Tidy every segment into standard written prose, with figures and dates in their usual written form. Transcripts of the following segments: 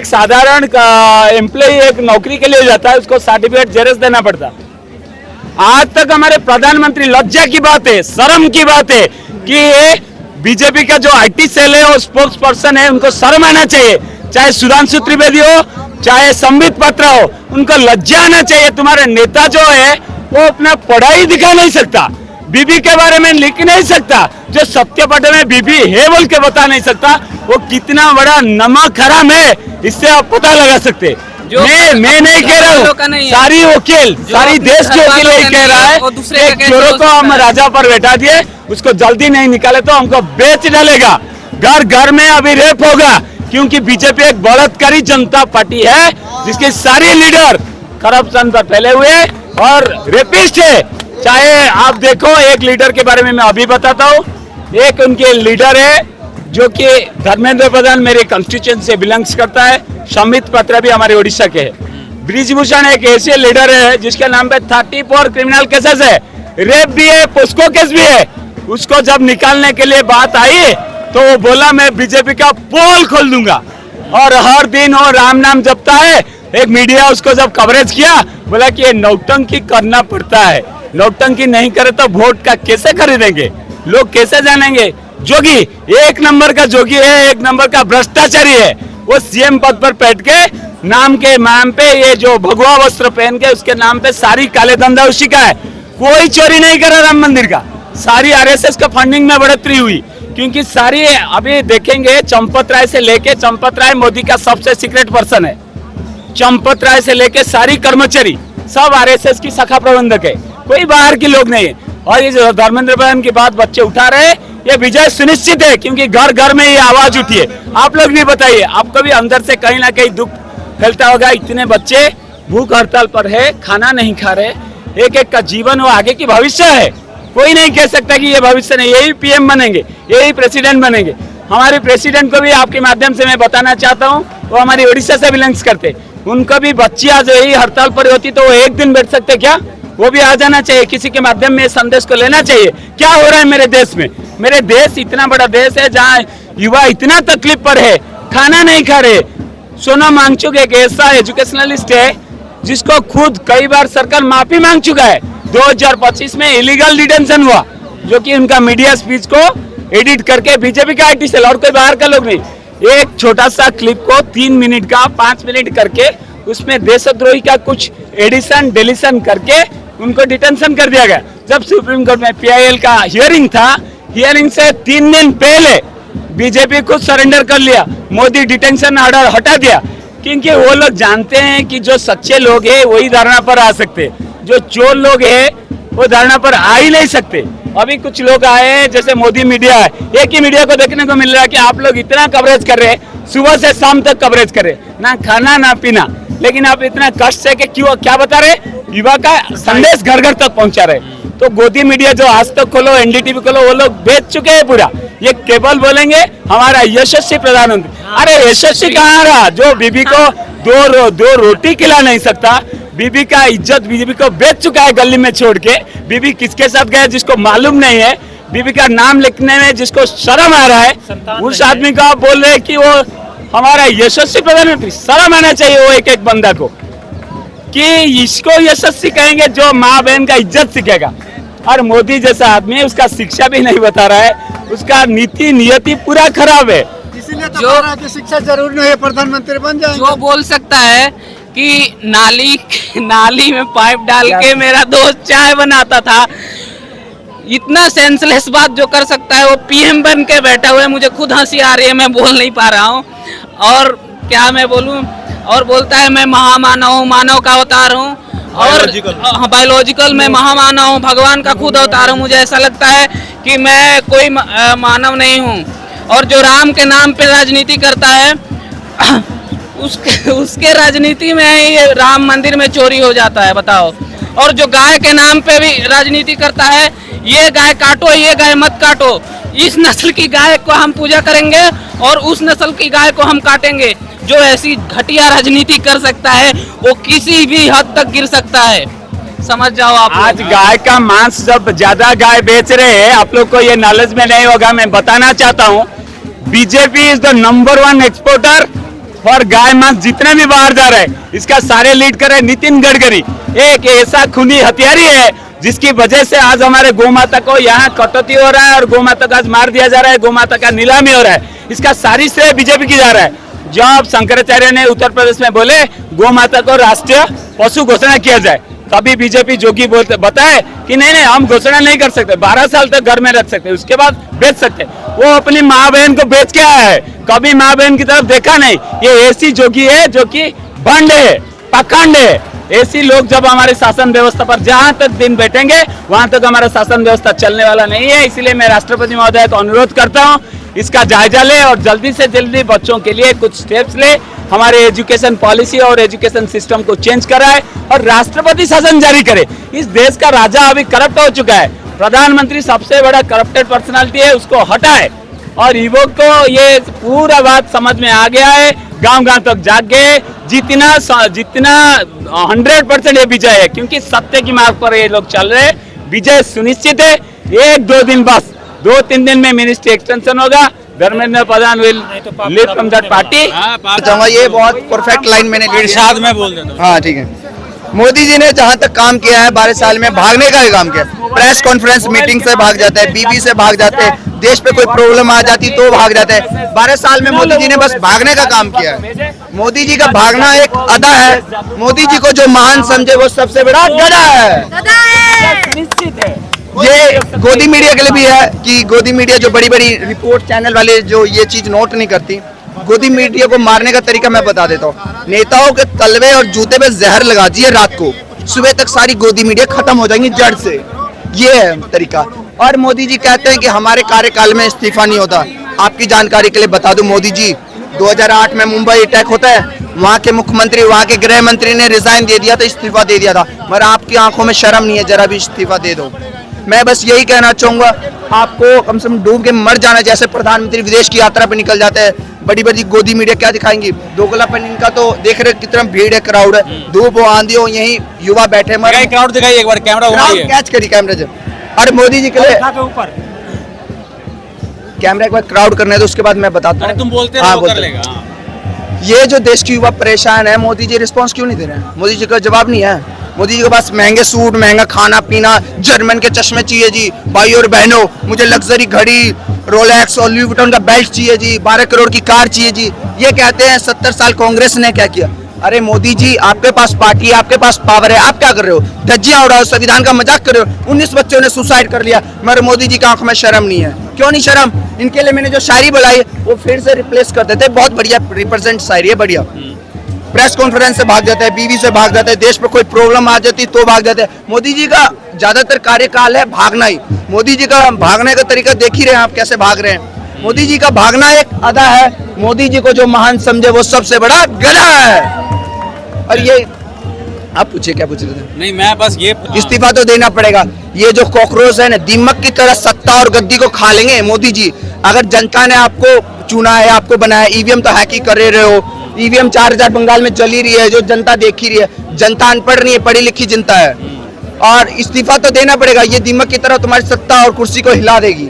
एक साधारण एम्प्लॉय एक नौकरी के लिए जाता है, उसको सर्टिफिकेट जेरॉक्स देना पड़ता। आज तक हमारे प्रधानमंत्री, लज्जा की बात है, शर्म की बात है कि ये बीजेपी का जो आईटी सेल है और स्पोक्स पर्सन है, उनको शर्म आना चाहिए। चाहे सुधांशु त्रिवेदी हो, चाहे संबित पात्रा हो, उनको लज्जा आना चाहिए। तुम्हारे नेता जो है वो अपना पढ़ाई दिखा नहीं सकता, बीबी के बारे में लिख नहीं सकता, जो सत्यपट में बीबी है बोल के बता नहीं सकता, वो कितना बड़ा नमक हराम है, इससे आप पता लगा सकते। मैं नहीं कह रहा हूँ, सारी वकील, सारी देश के वकील यही कह रहा है, एक चोरों को हम राजा पर बैठा दिए, उसको जल्दी नहीं निकाले तो हमको बेच डालेगा। घर घर में अभी रेप होगा, क्योंकि बीजेपी एक बलात्कारी जनता पार्टी है जिसके सारे लीडर करप्शन पर फैले हुए और रेपिस्ट है। चाहे आप देखो, एक लीडर के बारे में मैं अभी बताता हूँ। एक उनके लीडर है जो कि धर्मेंद्र प्रधान मेरे कंस्टिट्यूएंसी से बिलोंग्स करता है, संबित पात्रा भी हमारे उड़ीसा के है। ब्रिजभूषण एक ऐसे लीडर है जिसके नाम पे 34 क्रिमिनल केसेस है, रेप भी है, पोस्को केस भी है। उसको जब निकालने के लिए बात आई तो वो बोला मैं बीजेपी का पोल खोल दूंगा, और हर दिन वो राम नाम जपता है। एक मीडिया उसको जब कवरेज किया, बोला कि ये नौटंकी करना पड़ता है, नौटंकी नहीं करे तो वोट का कैसे खरीदेंगे, लोग कैसे जानेंगे। जोगी एक नंबर का जोगी है, एक नंबर का भ्रष्टाचारी है। वो सीएम पद पर बैठ के नाम के नाम पे ये जो भगवा वस्त्र पहन के उसके नाम पे सारी काले धंधा उसी का है। कोई चोरी नहीं करा राम मंदिर का, सारी आरएसएस का फंडिंग में बढ़ोतरी हुई, क्योंकि सारी अभी देखेंगे चंपत राय से लेके, चंपत राय मोदी का सबसे सीक्रेट पर्सन है, चंपत राय से लेके सारी कर्मचारी सब आरएसएस की शाखा प्रबंधक है, कोई बाहर के लोग नहीं है। और ये जो धर्मेंद्र प्रधान की बात बच्चे उठा रहे, ये विजय सुनिश्चित है, क्योंकि घर घर में ये आवाज उठी है। आप लोग भी बताइए, आपको भी अंदर से कहीं ना कहीं दुख फैलता होगा। इतने बच्चे भूख हड़ताल पर है, खाना नहीं खा रहे, एक एक का जीवन वो आगे की भविष्य है। कोई नहीं कह सकता कि ये भविष्य नहीं, यही पीएम बनेंगे, यही प्रेसिडेंट बनेंगे। हमारे प्रेसिडेंट को भी आपके माध्यम से मैं बताना चाहता हूँ, वो हमारी उड़ीसा से बिलोंग्स करते, उनको भी बच्ची आज यही हड़ताल पर होती तो वो एक दिन बैठ सकते क्या? वो भी आ जाना चाहिए, किसी के माध्यम में संदेश को लेना चाहिए। क्या हो रहा है मेरे देश में? मेरे देश इतना बड़ा देश है जहाँ युवा इतना तकलीफ पर है, खाना नहीं खा रहे। सोनम वांगचुक एक ऐसा एजुकेशनलिस्ट है जिसको खुद कई बार सरकार माफी मांग चुका है। 2025 में इलीगल डिटेंशन हुआ, जो कि उनका मीडिया स्पीच को एडिट करके बीजेपी का आईटी सेल और कोई बाहर का लोग नहीं, एक छोटा सा क्लिप को 3 मिनट का 5 मिनट करके उसमें देशद्रोही का कुछ एडिशन डिलीशन करके उनको डिटेंशन कर दिया गया। जब सुप्रीम कोर्ट में पीआईएल का हियरिंग था, हियरिंग से 3 दिन पहले बीजेपी खुद सरेंडर कर लिया, मोदी डिटेंशन ऑर्डर हटा दिया, क्योंकि वो लोग जानते हैं कि जो सच्चे लोग हैं वही धरना पर आ सकते, जो चोर लोग हैं वो धरना पर आ ही नहीं सकते। अभी कुछ लोग आए हैं, जैसे मोदी मीडिया है, एक ही मीडिया को देखने को मिल रहा है कि आप लोग इतना कवरेज कर रहे हैं, सुबह से शाम तक कवरेज कर रहे, ना खाना ना पीना, लेकिन आप इतना कष्ट से कि क्यों क्या बता रहे, युवा का संदेश घर घर तक पहुंचा रहे। तो गोदी मीडिया जो आज तक खोलो, एनडीटीवी खोलो, वो लोग बेच चुके हैं पूरा। ये केवल बोलेंगे हमारा यशस्वी प्रधानमंत्री, अरे यशस्वी कहाँ रहा जो बीबी को दो रोटी खिला नहीं सकता, बीबी का इज्जत बीबी को बेच चुका है गली में छोड़ के। बीबी किसके साथ गया जिसको मालूम नहीं है, बीबी का नाम लिखने में जिसको शर्म आ रहा है, उस आदमी को आप बोल रहे हैं कि वो हमारा यशस्वी प्रधानमंत्री। शर्म आना चाहिए वो एक एक बंदा को कि इसको यशस्वी कहेंगे जो माँ बहन का इज्जत सीखेगा। और मोदी जैसा आदमी है, उसका शिक्षा भी नहीं बता रहा है, उसका नीति नियति पूरा खराब है। इसीलिए तो कह रहा है कि शिक्षा जरूरी नहीं है, प्रधानमंत्री बन जाएंगे। जो बोल सकता है कि नाली में पाइप डाल के मेरा दोस्त चाय बनाता था, इतना सेंसलेस बात जो कर सकता है वो पीएम बन के बैठा हुआ है। मुझे खुद हंसी आ रही है, मैं बोल नहीं पा रहा हूँ। और क्या मैं बोलूँ, और बोलता है मैं महामानव हूँ, मानव का अवतार हूँ, और बायोलॉजिकल मैं महामानव हूँ, भगवान का खुद अवतार हूँ। मुझे ऐसा लगता है कि मैं कोई मानव नहीं हूँ। और जो राम के नाम पे राजनीति करता है उसके राजनीति में ही राम मंदिर में चोरी हो जाता है, बताओ। और जो गाय के नाम पे भी राजनीति करता है, ये गाय काटो, ये गाय मत काटो, इस नस्ल की गाय को हम पूजा करेंगे और उस नस्ल की गाय को हम काटेंगे। जो ऐसी घटिया राजनीति कर सकता है वो किसी भी हद तक गिर सकता है, समझ जाओ आप। आज गाय का मांस जब ज्यादा गाय बेच रहे हैं, आप लोग को ये नॉलेज में नहीं होगा, मैं बताना चाहता हूँ, BJP is the number 1 exporter और गाय मांस जितने भी बाहर जा रहे हैं इसका सारे लीड कर रहे हैं नितिन गडकरी। एक ऐसा खूनी हथियारी है जिसकी वजह से आज हमारे गौ माता को यहाँ कटौती हो रहा है और गौ माता को आज मार दिया जा रहा है, गौ माता का नीलामी हो रहा है। इसका सारी श्रेय बीजेपी की जा रहा है। जब शंकराचार्य ने उत्तर प्रदेश में बोले गौ माता को राष्ट्रीय पशु घोषणा किया जाए, तभी बीजेपी जोगी बोलते बताए कि नहीं हम घोषणा नहीं कर सकते, 12 साल तक घर में रख सकते, उसके बाद बेच सकते। वो अपनी माँ बहन को बेच के आया है, कभी माँ बहन की तरफ देखा नहीं। ये ऐसी जोगी है जो कि भंड है, पाखंड है। ऐसी लोग जब हमारे शासन व्यवस्था पर जहां तक दिन बैठेंगे वहां तक हमारा शासन व्यवस्था चलने वाला नहीं है। इसलिए मैं राष्ट्रपति महोदय को अनुरोध करता हूं, इसका जायजा ले और जल्दी से जल्दी बच्चों के लिए कुछ स्टेप्स ले, हमारे एजुकेशन पॉलिसी और एजुकेशन सिस्टम को चेंज कराए और राष्ट्रपति शासन जारी करे। इस देश का राजा अभी करप्ट हो चुका है, प्रधानमंत्री सबसे बड़ा करप्टेड पर्सनालिटी है, उसको हटाए। और युवक को ये पूरा बात समझ में आ गया है, गांव-गांव तक जाग गए। जितना 100% ये विजय है, क्योंकि सत्य की मार्ग पर ये लोग चल रहे हैं। विजय सुनिश्चित है। 1-2 दिन बस, 2-3 दिन में मिनिस्ट्री एक्सटेंशन होगा। Dharmendra Pradhan will leave from that party. चाहूंगा ये बहुत परफेक्ट लाइन मैंने इरशाद में बोल देता हूं। हाँ ठीक है। मोदी जी ने जहाँ तक काम किया है 12 साल में भागने का ही काम किया। प्रेस कॉन्फ्रेंस मीटिंग से भाग जाते हैं, बीबी से भाग जाते हैं, देश पे कोई प्रॉब्लम आ जाती तो भाग जाते हैं। 12 साल में मोदी जी ने बस भागने का काम किया है। मोदी जी का भागना एक अदा है। मोदी जी को जो महान समझे वो सबसे बड़ा गधा है। निश्चित है ये गोदी मीडिया के लिए भी है कि गोदी मीडिया जो बड़ी बड़ी रिपोर्ट चैनल वाले जो ये चीज नोट नहीं करती, गोदी मीडिया को मारने का तरीका मैं बता देता हूँ। नेताओं के तलवे और जूते पे जहर लगा दिए रात को, सुबह तक सारी गोदी मीडिया खत्म हो जाएंगी जड़ से। ये है तरीका। और मोदी जी कहते हैं कि हमारे कार्यकाल में इस्तीफा नहीं होता। आपकी जानकारी के लिए बता दूं, मोदी जी 2008 में मुंबई अटैक होता है, वहाँ के मुख्यमंत्री, वहाँ के गृह मंत्री ने रिजाइन दे दिया था, इस्तीफा दे दिया था। मगर आपकी आंखों में शर्म नहीं है, जरा भी इस्तीफा दे दो। मैं बस यही कहना चाहूंगा, आपको कम से कम डूब के मर जाना। जैसे प्रधानमंत्री विदेश की यात्रा पे निकल जाते हैं, बड़ी बड़ी गोदी मीडिया क्या दिखाएंगी? दोगलापन इनका तो देख रहे कितना भीड़ है, क्राउड है, धूप हो आंधी हो, यही युवा बैठे मर। क्राउड दिखाइए एक बार, कैमरा कैच करी कैमरे से। और मोदी जी के लिए कैमरा एक बार क्राउड करने दो, उसके बाद मैं बताता हूँ। तुम बोलते हाँ, कर लेगा। ये जो देश की युवा परेशान है, मोदी जी रिस्पांस क्यों नहीं दे रहे हैं? मोदी जी का जवाब नहीं है। मोदी जी के पास महंगे सूट, महंगा खाना पीना, जर्मन के चश्मे चाहिए जी। भाई और बहनों, मुझे लग्जरी घड़ी, रोलेक्स और लुई वुइटन का बेल्ट चाहिए जी, 12 करोड़ की कार चाहिए जी। ये कहते हैं 70 साल कांग्रेस ने क्या किया? अरे मोदी जी, आपके पास पार्टी है, आपके पास पावर है, आप क्या कर रहे हो? धज्जियां उड़ाओ, संविधान का मजाक कर रहे हो। 19 बच्चों ने सुसाइड कर लिया, मगर मोदी जी की आंखों में शर्म नहीं है। क्यों नहीं शर्म? इनके लिए मैंने जो शायरी बुलाई वो फिर से रिप्लेस कर देते। बहुत बढ़िया रिप्रेजेंट शायरी है, बढ़िया। प्रेस कॉन्फ्रेंस से भाग जाता है, बीवी से भाग जाता है, देश पे कोई प्रॉब्लम आ जाती तो भाग जाते हैं। मोदी जी का ज्यादातर कार्यकाल है भागना ही। मोदी जी का भागने का तरीका देख ही रहे हैं आप, कैसे भाग रहे हैं। मोदी जी का भागना एक अदा है। मोदी जी को जो महान समझे वो सबसे बड़ा गधा है। और ये आप पूछिए, क्या पूछ रहे थे? नहीं, मैं बस ये इस्तीफा तो देना पड़ेगा। ये जो कॉकरोच है ना, दीमक की तरह सत्ता और गद्दी को खा लेंगे मोदी जी। अगर जनता ने आपको चुना है, आपको बनाया, ईवीएम तो हैक ही कर रहे हो। ईवीएम 4000 बंगाल में चली रही है, जो जनता देख ही रही है। जनता अनपढ़ नहीं है, पढ़ी लिखी जनता है। और इस्तीफा तो देना पड़ेगा। ये दीमक की तरह तुम्हारी सत्ता और कुर्सी को हिला देगी।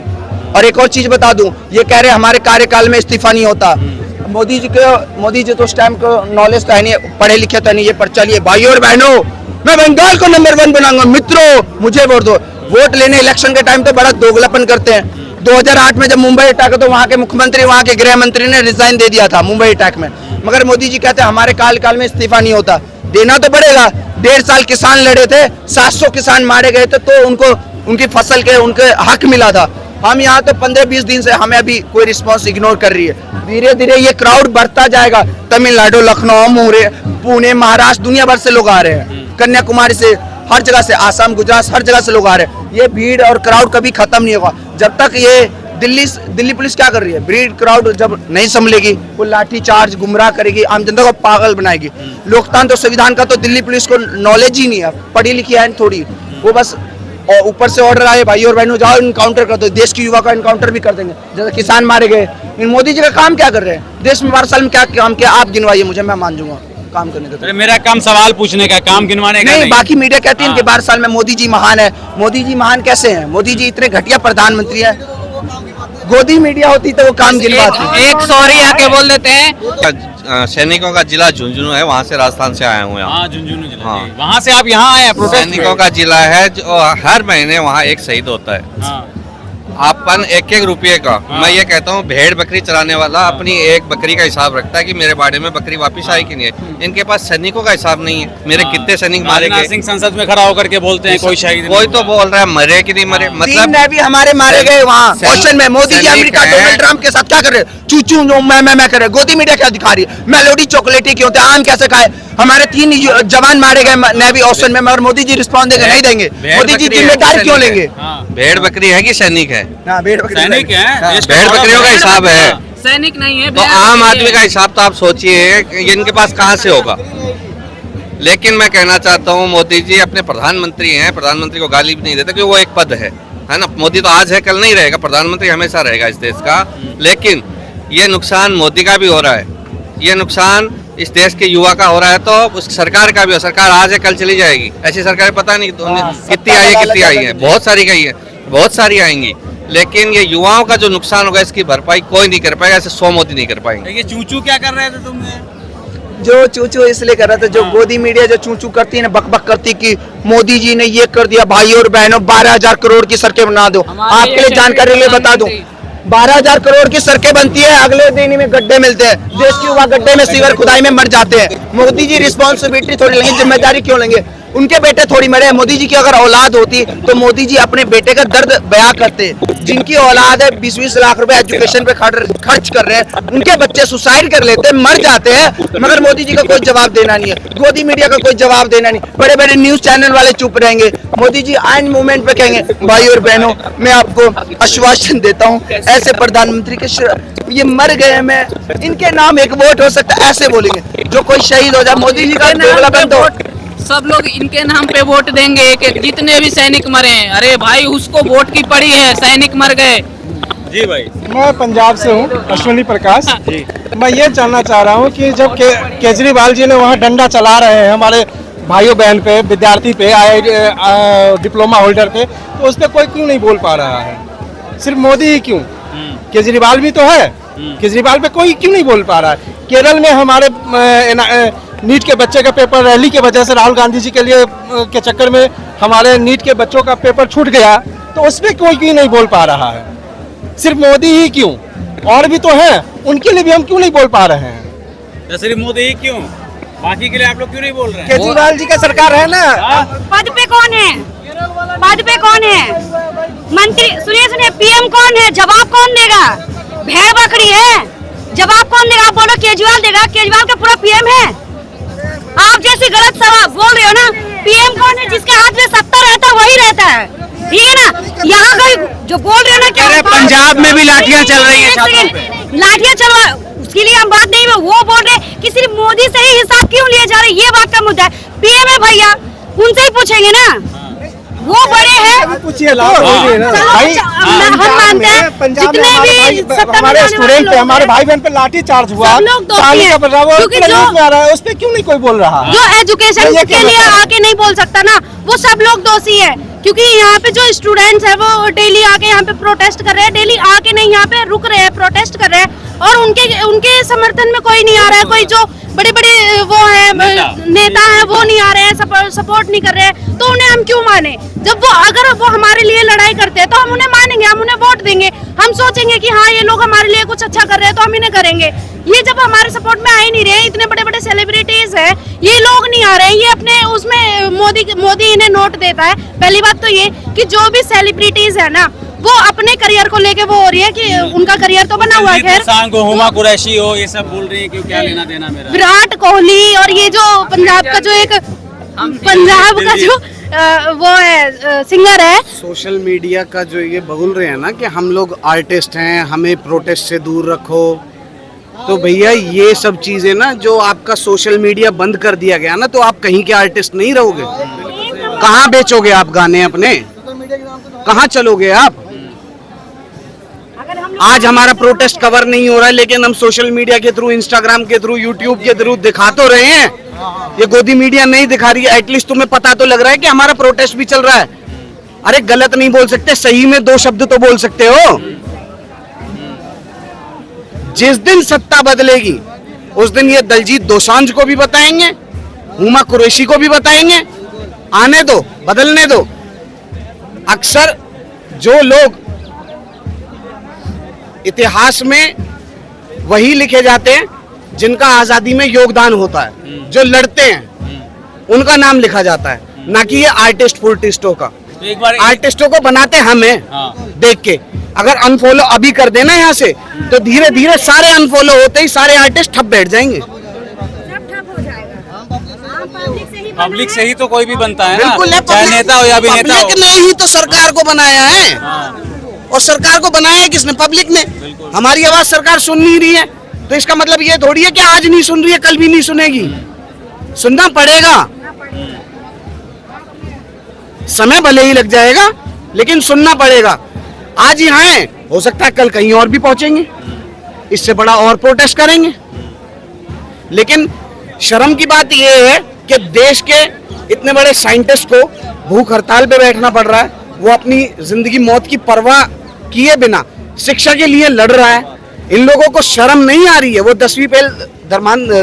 और एक और चीज बता दूं, ये कह रहे हमारे कार्यकाल में इस्तीफा नहीं होता। मोदी जी तो उस टाइम को नॉलेज तो है नहीं, पढ़े लिखे तो नहीं। ये पर चलिए भाई और बहनों, मैं बंगाल को नंबर 1 बनाऊंगा। मित्रों, मुझे वोट दो। वोट लेने इलेक्शन के टाइम तो बड़ा दोगलापन करते हैं। 2008 में जब मुंबई अटैक तो वहाँ के मुख्यमंत्री, वहाँ के गृह मंत्री ने रिजाइन दे दिया था मुंबई अटैक में। मगर मोदी जी कहते हैं हमारे काल में इस्तीफा नहीं होता। देना तो पड़ेगा। 1.5 साल किसान लड़े थे, 700 किसान मारे गए थे, तो उनको उनकी फसल के उनके हक मिला था। हम यहाँ तो 15-20 दिन से हमें अभी कोई रिस्पॉन्स इग्नोर कर रही है। धीरे धीरे ये क्राउड बढ़ता जाएगा। तमिलनाडु, लखनऊ, पुणे, महाराष्ट्र, दुनिया भर से लोग आ रहे हैं। कन्याकुमारी से, हर जगह से, आसाम, गुजरात, हर जगह से लोग आ रहे हैं। ये भीड़ और क्राउड कभी खत्म नहीं होगा जब तक ये दिल्ली पुलिस क्या कर रही है? भीड़ क्राउड जब नहीं संभलेगी, वो लाठी चार्ज, गुमराह करेगी, आम जनता को पागल बनाएगी। लोकतंत्र और संविधान का तो दिल्ली पुलिस को नॉलेज ही नहीं है, पढ़ी लिखी है थोड़ी। वो बस ऊपर से ऑर्डर आए, भाई और बहनों जाओ इनकाउंटर कर दो। देश की युवा का इनकाउंटर भी कर देंगे, जैसे किसान मारे गए। इन मोदी जी का काम क्या कर रहे हैं? देश में 12 साल में क्या काम किया? आप गिनवाइए मुझे, मैं मान जाऊंगा काम करने का। मेरा काम सवाल पूछने का, काम गिनवाने का नहीं। बाकी मीडिया कहती है कि 12 साल में मोदी जी महान है। मोदी जी महान कैसे हैं? मोदी जी इतने घटिया प्रधानमंत्री है। गोदी मीडिया होती तो वो काम गिनवाती। एक सॉरी आके बोल देते हैं। सैनिकों का जिला झुंझुनू है, वहाँ से राजस्थान से आया हूँ यहाँ। हाँ झुंझुनू जिला। हाँ। वहाँ से आप यहाँ आए हैं प्रोटेस्ट सैनिकों का जिला है जो हर महीने वहाँ एक शहीद होता है। हाँ। अपन एक एक रुपये का, मैं ये कहता हूँ भेड़ बकरी चलाने वाला अपनी एक बकरी का हिसाब रखता है कि मेरे बाड़े में बकरी वापस आई कि नहीं है। इनके पास सैनिकों का हिसाब नहीं है, मेरे कितने सैनिक मारे राजनाथ गए। सिंह संसद में खड़ा होकर के बोलते हैं कोई शहीद कोई तो बोल रहा है मरे कि नहीं मरे, तीन मतलब नेवी हमारे मारे गए वहाँ सैनिक- क्वेश्चन में। मोदी जी सैनिक अमेरिका हैं। डोनाल्ड ट्रम्प के साथ क्या कर रहे हैं? चू चू नो मैं कर रहे हैं। गोदी मीडिया क्या दिखा रही है? मेलोडी चॉकलेटी क्यों होते हैं? आम कैसे खाए? हमारे 3 जवान मारे गए नेवी ऑप्शन में, मगर मोदी जी रिस्पॉन्ड देंगे नहीं देंगे। भेड़ मोदी जी बकरी है, जिम्मेदारी क्यों सैनिक है। लेंगे? हाँ। भेड़ बकरी है कि सैनिक है? हाँ, भेड़ बकरी सैनिक हैं। हाँ। देश का भेड़ गौरव बकरियों का है। हिसाब है। सैनिक नहीं है, तो भेड़ आम बकरी आदमी है। का हिसाब तो आप सोचिए कि ये इनके पास कहाँ से होगा। लेकिन मैं कहना चाहता हूँ मोदी जी अपने प्रधानमंत्री हैं, प्रधानमंत्री को गाली भी नहीं देते क्योंकि वो एक पद है ना। मोदी तो आज है कल नहीं रहेगा, प्रधानमंत्री हमेशा रहेगा इस देश का। लेकिन ये नुकसान मोदी का भी हो रहा है, ये नुकसान इस देश के युवा का हो रहा है, तो उस सरकार का भी हो। सरकार आज है कल चली जाएगी, ऐसी सरकार पता नहीं कितनी आई है कितनी आई है, बहुत सारी गई है, बहुत सारी आएंगी। लेकिन ये युवाओं का जो नुकसान होगा इसकी भरपाई कोई नहीं कर पाएगा, ऐसे 100 मोदी नहीं कर पाएंगे। ये चूचू क्या कर रहे थे तुम? जो चूचू इसलिए कर रहा था, जो गोदी मीडिया जो चूचू करती है ना, बकबक करती कि मोदी जी ने ये कर दिया। भाइयों और बहनों 12,000 करोड़ की सड़कें बना दो। हमारे आपके लिए जानकारी के लिए बता दूं, 12,000 करोड़ की सड़कें बनती है, अगले दिन में गड्ढे मिलते हैं। देश के युवा गड्ढे में सीवर खुदाई में मर जाते हैं। मोदी जी रिस्पॉन्सिबिलिटी थोड़ी लेंगे, जिम्मेदारी क्यों लेंगे? उनके बेटे थोड़ी मरे हैं। मोदी जी की अगर औलाद होती तो मोदी जी अपने बेटे का दर्द बयां करते। जिनकी औलाद है 20-20 लाख रुपए एजुकेशन पे खर्च कर रहे हैं, उनके बच्चे सुसाइड कर लेते हैं, मर जाते हैं, मगर मोदी जी का कोई जवाब देना नहीं है। गोदी मीडिया का कोई जवाब देना नहीं। बड़े बड़े न्यूज चैनल वाले चुप रहेंगे। मोदी जी आइन मूवमेंट पे कहेंगे भाई और बहनों मैं आपको आश्वासन देता हूँ, ऐसे प्रधानमंत्री के ये मर गए, मैं इनके नाम एक वोट हो सकता है, ऐसे बोलेंगे। जो कोई शहीद हो जाए, मोदी जी का डेवलपमेंट हो। सब लोग इनके नाम पे वोट देंगे, एक जितने भी सैनिक मरे हैं। अरे भाई उसको वोट की पड़ी है, सैनिक मर गए। जी भाई। मैं पंजाब से हूँ, अश्विनी प्रकाश। मैं ये जानना चाह रहा हूँ कि जब केजरीवाल जी ने वहाँ डंडा चला रहे हैं हमारे भाइयों बहन पे, विद्यार्थी पे, डिप्लोमा होल्डर पे, तो उस पर कोई क्यों नहीं बोल पा रहा है? सिर्फ मोदी ही क्यों? केजरीवाल भी तो है, केजरीवाल पे कोई क्यों नहीं बोल पा रहा है? केरल में हमारे नीट के बच्चे का पेपर रैली के वजह से, राहुल गांधी जी के लिए के चक्कर में हमारे नीट के बच्चों का पेपर छूट गया, तो उस पर कोई क्यों नहीं बोल पा रहा है? सिर्फ मोदी ही क्यों? और भी तो हैं, उनके लिए भी हम क्यों नहीं बोल पा रहे हैं? सिर्फ मोदी ही क्यों? बाकी के लिए आप लोग क्यों नहीं बोल रहे हैं? केजरीवाल जी का सरकार है ना। पद पे कौन है? पद पे कौन है? मंत्री सुनिए पीएम कौन है? जवाब कौन देगा? भेड़ बकरी है, जवाब कौन देगा? आप बोलो केजरीवाल देगा, केजरीवाल का पूरा पीएम है। आप जैसे गलत सवाल बोल रहे हो ना। पीएम कौन है? जिसके हाथ में सत्ता रहता है वही रहता है, ठीक है ना? यहाँ कोई जो बोल रहे हो ना क्या पंजाब में भी लाठियां चल रही है छात्रों पे। लाठियां चलवा, उसके लिए हम बात नहीं, वो बोल रहे कि सिर्फ मोदी से ही हिसाब क्यों लिए जा रहे, ये बात का मुद्दा है। पीएम है भैया, उनसे ही पूछेंगे ना, वो बड़े हैं। पूछिए चलो, हम मानते हैं जितने भी सत्ता में हमारे जाने स्टूडेंट वाले पे, लोग हमारे हैं, भाई बहन पे लाठी चार्ज हुआ, सब लोग दोषी चांदी का हैं। बदला हुआ, क्योंकि उसके जो- न्यूज़ में आ रहा है, उस पे क्यों नहीं कोई बोल रहा? जो एजुकेशन ये के क्या लिए मतलब है? आके नहीं बोल सकता ना, वो सब लोग दोषी है। क्योंकि यहाँ पे जो स्टूडेंट्स है वो डेली आके यहाँ पे प्रोटेस्ट कर रहे हैं, डेली आके नहीं यहाँ पे रुक रहे हैं, प्रोटेस्ट कर रहे हैं, और उनके समर्थन में कोई नहीं आ रहा है। कोई जो बड़े बड़े वो है नेता है वो नहीं आ रहे हैं, सपोर्ट नहीं कर रहे हैं, तो उन्हें हम क्यों माने? जब वो अगर वो हमारे लिए लड़ाई करते हैं तो हम उन्हें मानेंगे, हम उन्हें वोट देंगे, हम सोचेंगे कि हाँ ये लोग हमारे लिए कुछ अच्छा कर रहे हैं तो हम इन्हें करेंगे। ये जब हमारे सपोर्ट में आ ही नहीं रहे, इतने बड़े बड़े सेलिब्रिटीज हैं, ये लोग नहीं आ रहे हैं, ये अपने उसमें मोदी इन्हें नोट देता है। पहली बात तो ये कि जो भी सेलिब्रिटीज है ना, वो अपने करियर को लेके वो हो रही है कि उनका करियर तो बना हुआ है। खैर सांग हो, हुमा कुरैशी हो, ये सब बोल रही है, क्यों क्या लेना देना मेरा? विराट कोहली और ये जो पंजाब का जो एक पंजाब का जो वो है सिंगर है, सोशल मीडिया का जो ये बोल रहे हैं ना कि हम लोग आर्टिस्ट हैं, हमें प्रोटेस्ट से दूर रखो, तो भैया ये सब चीजें ना जो आपका सोशल मीडिया बंद कर दिया गया ना, तो आप कहीं के आर्टिस्ट नहीं रहोगे। कहाँ बेचोगे आप गाने अपने? कहाँ चलोगे आप? आज हमारा प्रोटेस्ट कवर नहीं हो रहा है, लेकिन हम सोशल मीडिया के थ्रू, इंस्टाग्राम के थ्रू, यूट्यूब के थ्रू दिखा तो रहे हैं। ये गोदी मीडिया नहीं दिखा रही है, एटलीस्ट तुम्हें पता तो लग रहा है कि हमारा प्रोटेस्ट भी चल रहा है। अरे गलत नहीं बोल सकते, सही में 2 शब्द तो बोल सकते हो। जिस दिन सत्ता बदलेगी उस दिन ये दलजीत दोसांझ को भी बताएंगे, हुमा कुरैशी को भी बताएंगे। आने दो, बदलने दो। अक्सर जो लोग इतिहास में वही लिखे जाते हैं जिनका आजादी में योगदान होता है, जो लड़ते हैं उनका नाम लिखा जाता है, ना कि ये आर्टिस्ट फुर्टिस्टों का। तो एक बार आर्टिस्टों को बनाते हमें देख के। अगर अनफॉलो अभी कर देना यहाँ से, तो धीरे धीरे सारे अनफॉलो होते ही सारे आर्टिस्ट ठप बैठ जाएंगे। पब्लिक से ही तो कोई भी बनता है ना, बिल्कुल है, चाहे नेता हो या अभिनेता हो। पब्लिक ने ही तो सरकार को बनाया है, और सरकार को बनाया किसने? पब्लिक ने। हमारी आवाज सरकार सुन नहीं रही है, तो इसका मतलब ये थोड़ी है कि आज नहीं सुन रही है कल भी नहीं सुनेगी। सुनना पड़ेगा, समय भले ही लग जाएगा लेकिन सुनना पड़ेगा। आज यहाँ है, हो सकता है कल कहीं और भी पहुंचेंगे, इससे बड़ा और प्रोटेस्ट करेंगे। लेकिन शर्म की बात यह है कि देश के इतने बड़े साइंटिस्ट को भूख हड़ताल पे बैठना पड़ रहा है। वो अपनी जिंदगी मौत की परवाह किए बिना शिक्षा के लिए लड़ रहा है। इन लोगों को शर्म नहीं आ रही है। वो 10वीं फेल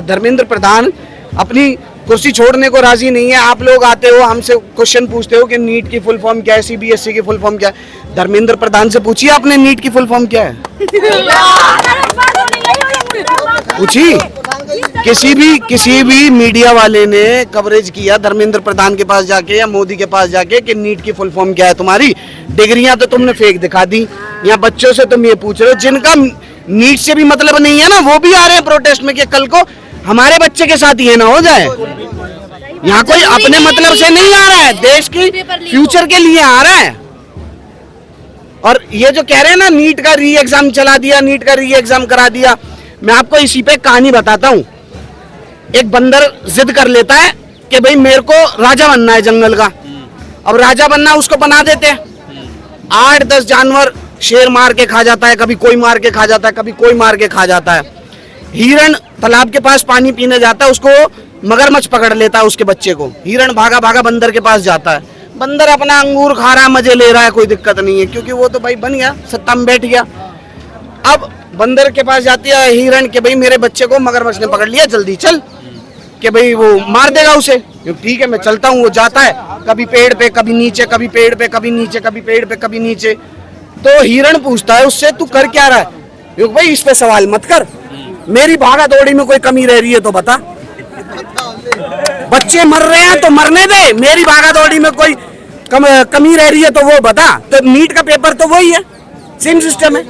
धर्मेंद्र प्रधान अपनी कुर्सी छोड़ने को राजी नहीं है। आप लोग आते हो, हमसे क्वेश्चन पूछते हो कि नीट की फुल फॉर्म क्या है, सीबीएसई की फुल फॉर्म क्या है। धर्मेंद्र प्रधान से पूछिए आपने नीट की फुल फॉर्म क्या है, पूछिए। किसी भी मीडिया वाले ने कवरेज किया धर्मेंद्र प्रधान के पास जाके या मोदी के पास जाके कि नीट की फुल फॉर्म क्या है तुम्हारी? डिग्रियां तो तुमने फेक दिखा दी। यहाँ बच्चों से तुम ये पूछ रहे हो जिनका नीट से भी मतलब नहीं है ना, वो भी आ रहे हैं प्रोटेस्ट में कि कल को हमारे बच्चे के साथ ये ना हो जाए। यहाँ कोई अपने मतलब से नहीं आ रहा है, देश की फ्यूचर के लिए आ रहा है। और ये जो कह रहे हैं ना नीट का री एग्जाम चला दिया, नीट का री एग्जाम करा दिया, मैं आपको इसी पे कहानी बताता हूँ। एक बंदर जिद कर लेता है कि भाई मेरे को राजा बनना है जंगल का। अब राजा बनना उसको बना देते हैं। 8-10 जानवर शेर मार के खा जाता है, कभी कोई मार के खा जाता है, कभी कोई मार के खा जाता है। हिरण तालाब के पास पानी पीने जाता है, उसको मगरमच्छ पकड़ लेता है उसके बच्चे को। हिरण भागा भागा बंदर के पास जाता है। बंदर अपना अंगूर खा रहा है, मजे ले रहा है, कोई दिक्कत नहीं है, क्योंकि वो तो भाई बन गया, सत्ता में बैठ गया। अब बंदर के पास जाती है हिरण के भाई मेरे बच्चे को मगरमच्छ ने पकड़ लिया, जल्दी चल, कि भाई वो मार देगा उसे। ठीक है मैं चलता हूँ। वो जाता है, कभी पेड़ पे कभी नीचे, कभी पेड़ पे कभी नीचे, कभी पेड़ पे कभी नीचे। तो हिरण पूछता है उससे तू कर क्या रहा है? भाई इस पे सवाल मत कर, मेरी भागा दौड़ी में कोई कमी रह रही है तो बता। बच्चे मर रहे हैं तो मरने दे, मेरी भागा दौड़ी में कोई कमी रह रही है तो वो बता। तो नीट का पेपर तो वही है, सेम सिस्टम है।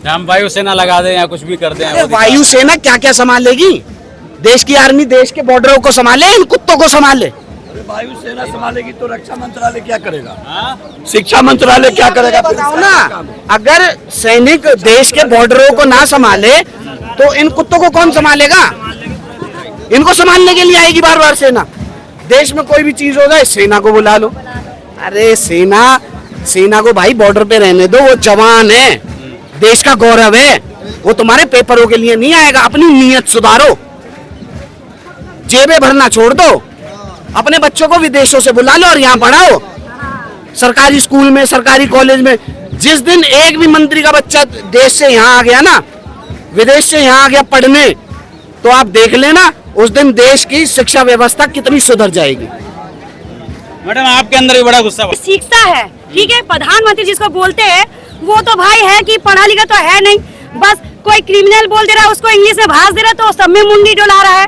हम वायुसेना लगा दें या कुछ भी कर दें। वायुसेना क्या क्या संभालेगी? देश की आर्मी देश के बॉर्डरों को संभाले, इन कुत्तों को संभाले। वायुसेना संभालेगी तो रक्षा मंत्रालय क्या करेगा? शिक्षा मंत्रालय क्या करेगा? बताओ ना, अगर सैनिक देश के बॉर्डरों को ना संभाले तो इन कुत्तों को कौन संभालेगा? इनको संभालने के लिए आएगी बार बार सेना। देश में कोई भी चीज हो जाए सेना को बुला लो। अरे सेना को भाई बॉर्डर पे रहने दो, वो जवान है, देश का गौरव है। वो तुम्हारे पेपरों के लिए नहीं आएगा। अपनी नीयत सुधारो, जेबें भरना छोड़ दो, अपने बच्चों को विदेशों से बुला लो और यहाँ पढ़ाओ, सरकारी स्कूल में, सरकारी कॉलेज में। जिस दिन एक भी मंत्री का बच्चा देश से यहाँ आ गया ना, विदेश से यहाँ आ गया पढ़ने, तो आप देख लेना उस दिन देश की शिक्षा व्यवस्था कितनी सुधर जाएगी। मैडम आपके अंदर भी बड़ा गुस्सा सीखता है, ठीक है। प्रधानमंत्री जिसको बोलते हैं वो तो भाई है कि पढ़ा लिखा तो है नहीं, बस कोई क्रिमिनल बोल दे रहा है उसको इंग्लिश में भाष दे रहा है तो सब में मुंडी डोला रहा है।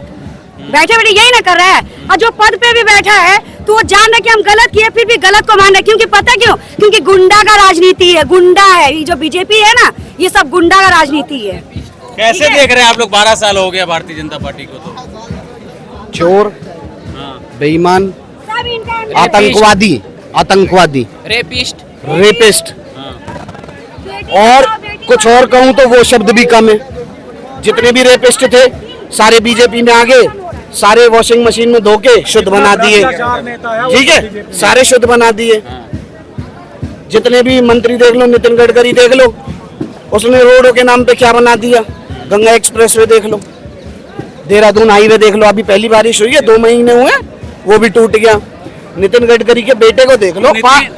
बैठे बैठे यही ना कर रहा है। और जो पद पे भी बैठा है तो वो जान रहा है कि हम गलत किए, फिर भी गलत को मान रहा है। क्योंकि पता क्यों? क्योंकि गुंडा का राजनीति है, गुंडा है। ये जो बीजेपी है ना, ये सब गुंडा का राजनीति है। कैसे देख रहे हैं आप लोग? 12 साल हो गया भारतीय जनता पार्टी को। तो चोर, बेईमान, आतंकवादी, रेपिस्ट और कुछ और कहूँ तो वो शब्द भी कम है। जितने भी रेपिस्ट थे सारे बीजेपी में आ गए, सारे वॉशिंग मशीन में धो के शुद्ध बना दिए, ठीक है, सारे शुद्ध बना दिए। जितने भी मंत्री देख लो, नितिन गडकरी देख लो, उसने रोडों के नाम पे क्या बना दिया। गंगा एक्सप्रेसवे देख लो, देहरादून हाईवे देख लो, अभी पहली बारिश हुई है, 2 महीने हुए, वो भी टूट गया। नितिन गडकरी के बेटे को देख लो,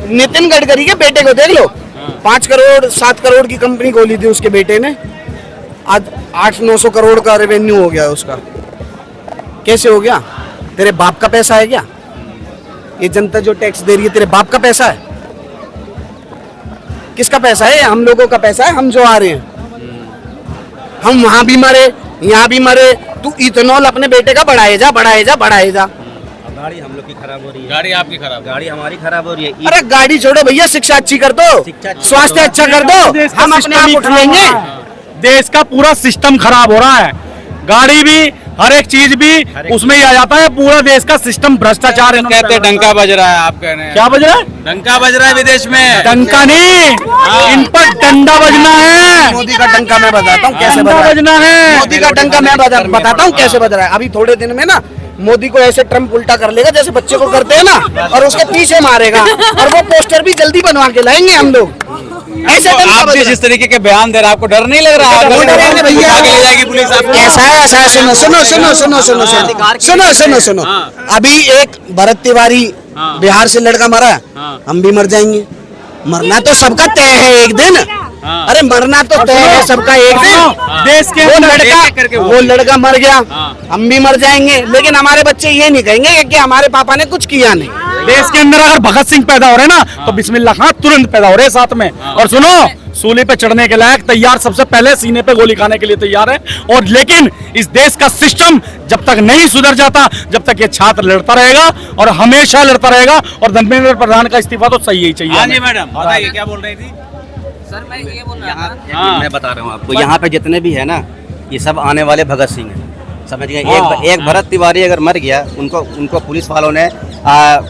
नितिन गडकरी के बेटे को देख लो, 5 करोड़ 7 करोड़ की कंपनी खोली थी उसके बेटे ने, आज 800-900 करोड़ का रेवेन्यू हो गया उसका। कैसे हो गया? तेरे बाप का पैसा है क्या? ये जनता जो टैक्स दे रही है तेरे बाप का पैसा है? किसका पैसा है? हम लोगों का पैसा है, हम जो आ रहे हैं। हम वहां भी मरे, यहाँ भी मरे। तू इथेनॉल अपने बेटे का बढ़ाए जा, बढ़ाए जा, बढ़ाए जा। गाड़ी हम लोग की खराब हो रही है, गाड़ी आपकी खराब, गाड़ी हमारी खराब हो रही है। अरे गाड़ी छोड़ो भैया, शिक्षा अच्छी कर दो, स्वास्थ्य अच्छा कर दो, हम अपने आप उठ लेंगे। देश का पूरा सिस्टम खराब हो रहा है, गाड़ी भी, हर एक चीज भी उसमें ही आ जाता है। पूरा देश का सिस्टम भ्रष्टाचार है। कहते हैं डंका बज रहा है, आप कह रहे हैं क्या बज रहा है? डंका बज रहा है विदेश में। डंका नहीं, इन पर डंडा बजना है। मोदी का डंका मैं बताता हूँ कैसे बजना है। मोदी का डंका मैं बताता हूँ कैसे बज रहा है। अभी थोड़े दिन में ना मोदी को ऐसे ट्रम्प उल्टा कर लेगा जैसे बच्चे को करते हैं ना, और उसके पीछे मारेगा, और वो पोस्टर भी जल्दी बनवा के लाएंगे हम लोग। ऐसे तो आप जिस तरीके के बयान दे रहे हैं, आपको डर नहीं लग रहा? भैया ले जाएगी पुलिस आपको। ऐसा है, ऐसा है। सुनो सुनो सुनो सुनो सुनो सुनो सुनो सुनो। अभी एक भरत तिवारी बिहार से लड़का मरा, हम भी मर जाएंगे। मरना तो सबका तय है एक दिन। अरे मरना तो तय है सबका एक दिन। देश के वो लड़का मर गया, हम भी मर जाएंगे। लेकिन हमारे बच्चे ये नहीं कहेंगे कि हमारे पापा ने कुछ किया नहीं। देश के अंदर अगर भगत सिंह पैदा हो रहे हैं ना, तो बिस्मिल्लाह खां तुरंत पैदा हो रहे हैं साथ में। और सुनो, सूली पे चढ़ने के लायक तैयार, सबसे पहले सीने पे गोली खाने के लिए तैयार है। और लेकिन इस देश का सिस्टम जब तक नहीं सुधर जाता, जब तक ये छात्र लड़ता रहेगा और हमेशा लड़ता रहेगा। और धर्मेंद्र प्रधान का इस्तीफा तो सही ही चाहिए। हाँ जी मैडम, बताइए क्या बोल रही थी? सर मैं ये बोल रहा था, मैं बता रहा हूँ आपको, यहाँ पे जितने भी है ना, ये सब आने वाले भगत सिंह हैं, समझ गए। एक भरत तिवारी अगर मर गया, उनको पुलिस वालों ने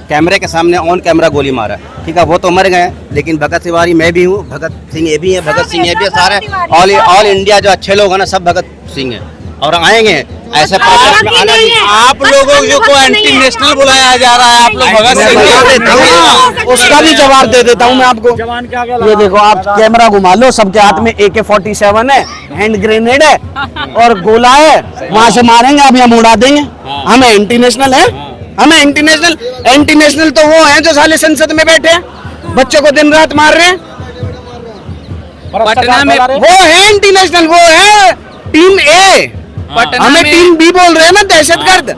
कैमरे के सामने ऑन कैमरा गोली मारा, ठीक है, वो तो मर गए। लेकिन भगत तिवारी मैं भी हूँ, भगत सिंह ये भी है, भगत सिंह ये भी है, सारे ऑल इंडिया जो अच्छे लोग हैं ना, सब भगत सिंह हैं और आएंगे ऐसे प्रोटेस्ट में आना। आप लोगों को एंटी नेशनल बुलाया जा रहा है, आप लोग भगत सिंह। उसका भी जवाब दे देता हूँ मैं आपको। ये देखो, आप कैमरा घुमा लो, सबके हाथ में AK-47 है, हैंड ग्रेनेड है और गोला है। वहां से मारेंगे, आप हम उड़ा देंगे। हमें एंटी नेशनल है, हमें एंटी नेशनल तो वो है जो साले संसद में बैठे हैं, बच्चों को दिन रात मार रहे हैं। पटना में वो है एंटी नेशनल, वो है टीम ए। हमें टीम बी बोल रहे हैं ना, दहशतगर्द।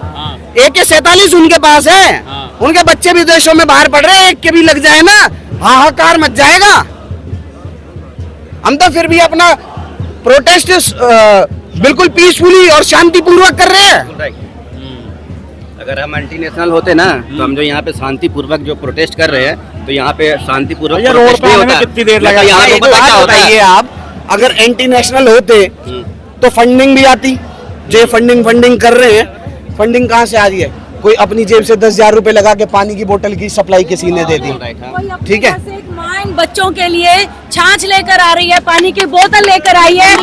AK-47 उनके पास है, उनके बच्चे भी देशों में बाहर पड़ रहे हैं। एक के भी लग जाए ना, हाहाकार मच जाएगा। हम तो फिर भी अपना प्रोटेस्ट बिल्कुल पीसफुली और शांतिपूर्वक कर रहे हैं। अगर हम एंटी नेशनल होते ना, तो हम जो यहाँ पे शांतिपूर्वक जो प्रोटेस्ट कर रहे हैं, तो यहाँ पे शांतिपूर्वक रोड पे आने में कितनी देर लगा? यहाँ पे पता क्या होता है? बताइए आप, अगर एंटी नेशनल होते तो फंडिंग भी आती। जो फंडिंग कर रहे हैं, फंडिंग कहाँ से आ रही है? कोई अपनी जेब से 10,000 रुपए लगा के पानी की बोतल की सप्लाई किसी ने दे दी, ठीक है। माँ इन बच्चों के लिए छाछ लेकर आ रही है, पानी की बोतल लेकर आई है।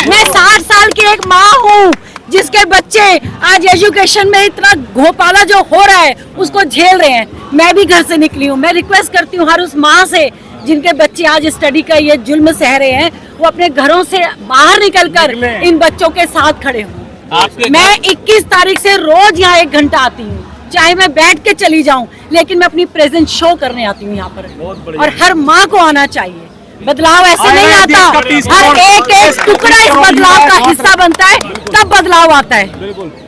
मैं 60 साल की एक माँ हूँ जिसके बच्चे आज एजुकेशन में इतना घोटाला जो हो रहा है उसको झेल रहे हैं। मैं भी घर से निकली हूँ। मैं रिक्वेस्ट करती हूँ हर उस माँ से जिनके बच्चे आज स्टडी का ये जुल्म सह रहे हैं, वो अपने घरों से बाहर निकलकर इन बच्चों के साथ खड़े हों। मैं 21 तारीख से रोज यहाँ 1 घंटा आती हूँ, चाहे मैं बैठ के चली जाऊं, लेकिन मैं अपनी प्रेजेंस शो करने आती हूँ यहाँ पर। और हर माँ को आना चाहिए। बदलाव ऐसे नहीं आता, हर एक टुकड़ा इस बदलाव का हिस्सा बनता है, तब बदलाव आता है।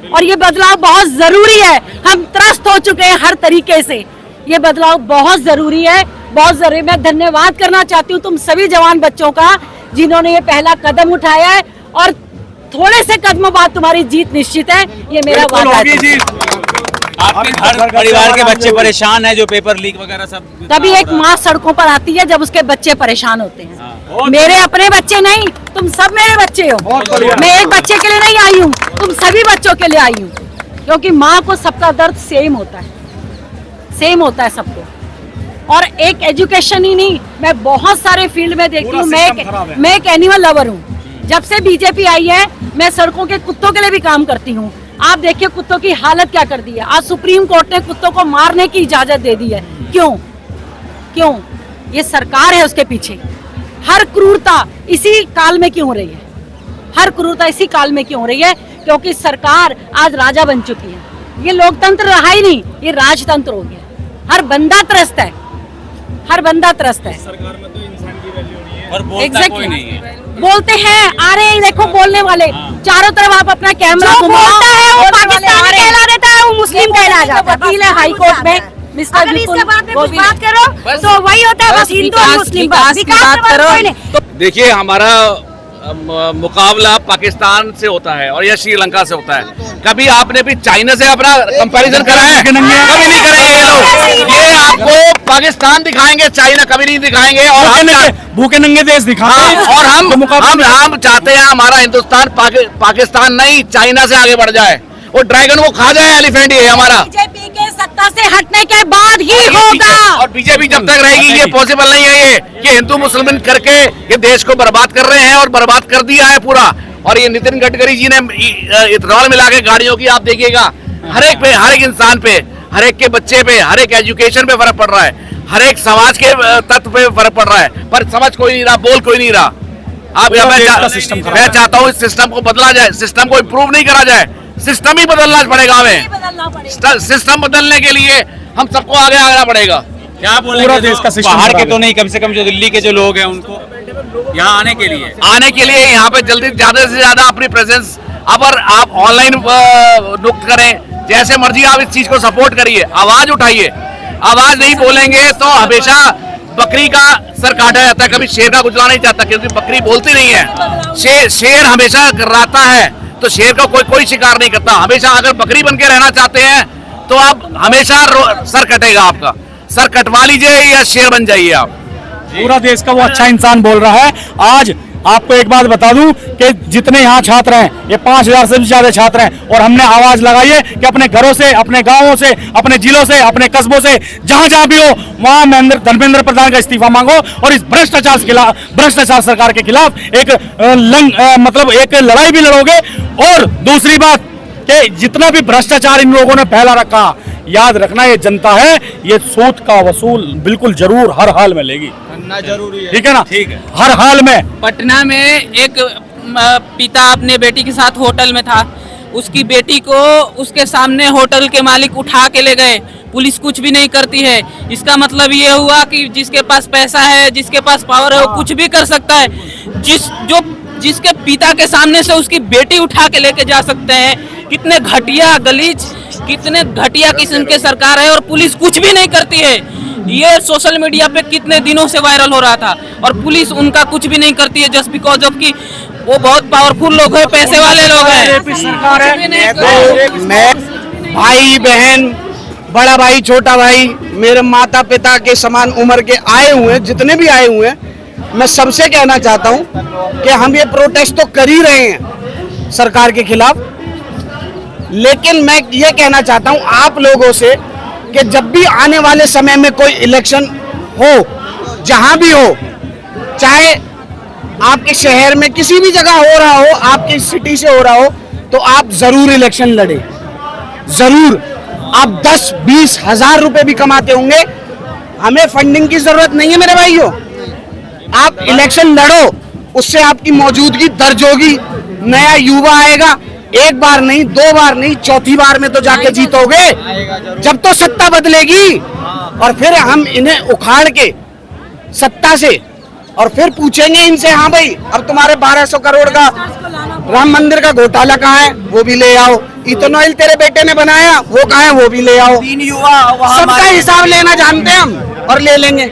और ये बदलाव बहुत जरूरी है। हम त्रस्त हो चुके हैं हर तरीके से। ये बदलाव बहुत जरूरी है, बहुत जरूरी। मैं धन्यवाद करना चाहती हूँ तुम सभी जवान बच्चों का, जिन्होंने ये पहला कदम उठाया है। और थोड़े से कदमों बाद तुम्हारी जीत निश्चित है, ये मेरा वादा है। आपके हर परिवार के बच्चे परेशान हैं, जो पेपर लीक वगैरह सब। तभी एक माँ सड़कों पर आती है जब उसके बच्चे परेशान होते हैं। मेरे अपने बच्चे नहीं, तुम सब मेरे बच्चे हो। मैं एक बच्चे के लिए नहीं आई हूँ, तुम सभी बच्चों के लिए आई हूँ। क्योंकि माँ को सबका दर्द सेम होता है, सेम होता है सबको। और एक एजुकेशन ही नहीं, मैं बहुत सारे फील्ड में देखती हूँ। मैं एक एनिमल लवर हूँ। जब से बीजेपी आई है, मैं सड़कों के कुत्तों के लिए भी काम करती हूँ। आप देखिए कुत्तों की हालत क्या कर दी है। आज सुप्रीम कोर्ट ने कुत्तों को मारने की इजाजत दे दी है। क्यों? ये सरकार है उसके पीछे। हर क्रूरता इसी काल में क्यों हो रही है? हर क्रूरता इसी काल में क्यों हो रही है? क्योंकि सरकार आज राजा बन चुकी है। ये लोकतंत्र रहा ही नहीं, ये राजतंत्र हो गया। हर बंदा त्रस्त है, हर बंदा त्रस्त है। सरकार में तो इंसान की वैल्यू नहीं है। एग्जैक्टली बोलते हैं, आ रहे हैं देखो बोलने वाले चारों तरफ, आप अपना कैमरा बोलता है वो पाकिस्तानी कहला देता है, वो मुस्लिम कहला जाता है। वकील है हाई कोर्ट में मिस्टर विपुल, बात करो तो वही होता है, बस हिंदू और मुस्लिम विकास की बात करो। देखिए हमारा मुकाबला पाकिस्तान से होता है और या श्रीलंका से होता है। कभी आपने भी चाइना से अपना कंपैरिजन करा है? कभी नहीं करेंगे ये लोग। ये आपको पाकिस्तान दिखाएंगे, चाइना कभी नहीं दिखाएंगे। और हम भूखे नंगे देश दिखाते हैं। और हम चाहते हैं हमारा हिंदुस्तान पाकिस्तान नहीं चाइना से आगे बढ़ जाए, वो ड्रैगन को खा जाए एलिफेंट। ये हमारा बीजेपी के सत्ता से हटने के बाद ही होगा। और बीजेपी जब तक रहेगी ये पॉसिबल नहीं है। ये हिंदू मुसलमान करके ये देश को बर्बाद कर रहे हैं और बर्बाद कर दिया है पूरा। और ये नितिन गडकरी जी ने इथेनॉल मिला के गाड़ियों की, आप देखिएगा हर एक पे, हर एक इंसान पे, हर एक के बच्चे पे, हर एक एजुकेशन पे फर्क पड़ रहा है, हर एक समाज के तत्व पे फर्क पड़ रहा है, पर समझ कोई नहीं रहा, बोल कोई नहीं रहा। आप मैं चाहता हूँ इस सिस्टम को बदला जाए, सिस्टम को इम्प्रूव नहीं करा जाए, सिस्टम ही बदलना पड़ेगा हमें। सिस्टम बदलने के लिए हम सबको आगे आना पड़ेगा। क्या बोलेंगे पूरा देश का सिस्टम बाहर के तो नहीं, कम से कम जो दिल्ली के जो लोग हैं उनको यहाँ आने के लिए यहाँ पे जल्दी ज्यादा से ज्यादा अपनी प्रेजेंस, अगर आप ऑनलाइन नुक्त करें, जैसे मर्जी आप इस चीज को सपोर्ट करिए, आवाज उठाइए। आवाज नहीं बोलेंगे तो हमेशा बकरी का सर काटा जाता है, कभी शेर का कुचला नहीं चाहता, क्योंकि बकरी बोलती नहीं है। शेर हमेशा कराता है, तो शेर का कोई शिकार नहीं करता। हमेशा अगर बकरी बन के रहना चाहते हैं तो आप हमेशा सर कटेगा आपका, सर कटवा लीजिए या शेर बन जाइए आप। पूरा देश का वो अच्छा इंसान बोल रहा है। आज आपको एक बात बता दूं कि जितने यहाँ छात्र हैं, ये 5000 से भी ज्यादा छात्र हैं, और हमने आवाज लगाई है कि अपने घरों से, अपने गांवों से, अपने जिलों से, अपने कस्बों से, जहां जहां भी हो वहां धर्मेंद्र प्रधान का इस्तीफा मांगो और इस भ्रष्टाचार सरकार के खिलाफ मतलब एक लड़ाई भी लड़ोगे। और दूसरी बात कि जितना भी भ्रष्टाचार इन लोगों ने फैला रखा, याद रखना ये जनता है, ये सूद का वसूल बिल्कुल जरूर हर हाल में लेगी, जरूरी है। ठीक है ना? ठीक है, हर हाल में। पटना में एक पिता अपने बेटी के साथ होटल में था, उसकी बेटी को उसके सामने होटल के मालिक उठा के ले गए, पुलिस कुछ भी नहीं करती है। इसका मतलब ये हुआ कि जिसके पास पैसा है, जिसके पास पावर है, वो कुछ भी कर सकता है। जिसके पिता के सामने से उसकी बेटी उठा के लेके जा सकते हैं, कितने घटिया गलीज, कितने घटिया किस्म के सरकार है, और पुलिस कुछ भी नहीं करती है। ये सोशल मीडिया पे कितने दिनों से वायरल हो रहा था, और पुलिस उनका कुछ भी नहीं करती है, जस्ट बिकॉज ऑफ कि वो बहुत पावरफुल लोग हैं, पैसे वाले लोग हैं। सरकार है। तो मैं भाई बहन, बड़ा भाई, छोटा भाई, मेरे माता पिता के समान उम्र के आए हुए, जितने भी आए हुए हैं, मैं सबसे कहना चाहता हूं कि हम ये प्रोटेस्ट तो कर ही रहे हैं सरकार के खिलाफ, लेकिन मैं ये कहना चाहता हूं आप लोगों से कि जब भी आने वाले समय में कोई इलेक्शन हो, जहां भी हो, चाहे आपके शहर में किसी भी जगह हो रहा हो, आपकी सिटी से हो रहा हो, तो आप जरूर इलेक्शन लड़े, जरूर। आप 10-20 हजार रुपए भी कमाते होंगे, हमें फंडिंग की जरूरत नहीं है मेरे भाइयों। आप इलेक्शन लड़ो, उससे आपकी मौजूदगी दर्ज होगी, नया युवा आएगा, एक बार नहीं, 2 बार नहीं, चौथी बार में तो जाके जीतोगे, जब तो सत्ता बदलेगी। और फिर हम इन्हें उखाड़ के सत्ता से, और फिर पूछेंगे इनसे, हाँ भाई अब तुम्हारे 1200 करोड़ का राम मंदिर का घोटाला कहाँ है, वो भी ले आओ। इथेनॉल तेरे बेटे ने बनाया, वो कहाँ है, वो भी ले आओ। सबका हिसाब लेना जानते हैं हम, और ले लेंगे।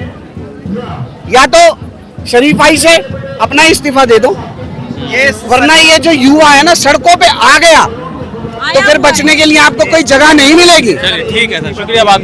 या तो शरीफाई से अपना इस्तीफा दे दो, वरना ये जो युवा है ना सड़कों पे आ गया, तो फिर बचने के लिए आपको कोई जगह नहीं मिलेगी। ठीक है सर, शुक्रिया बात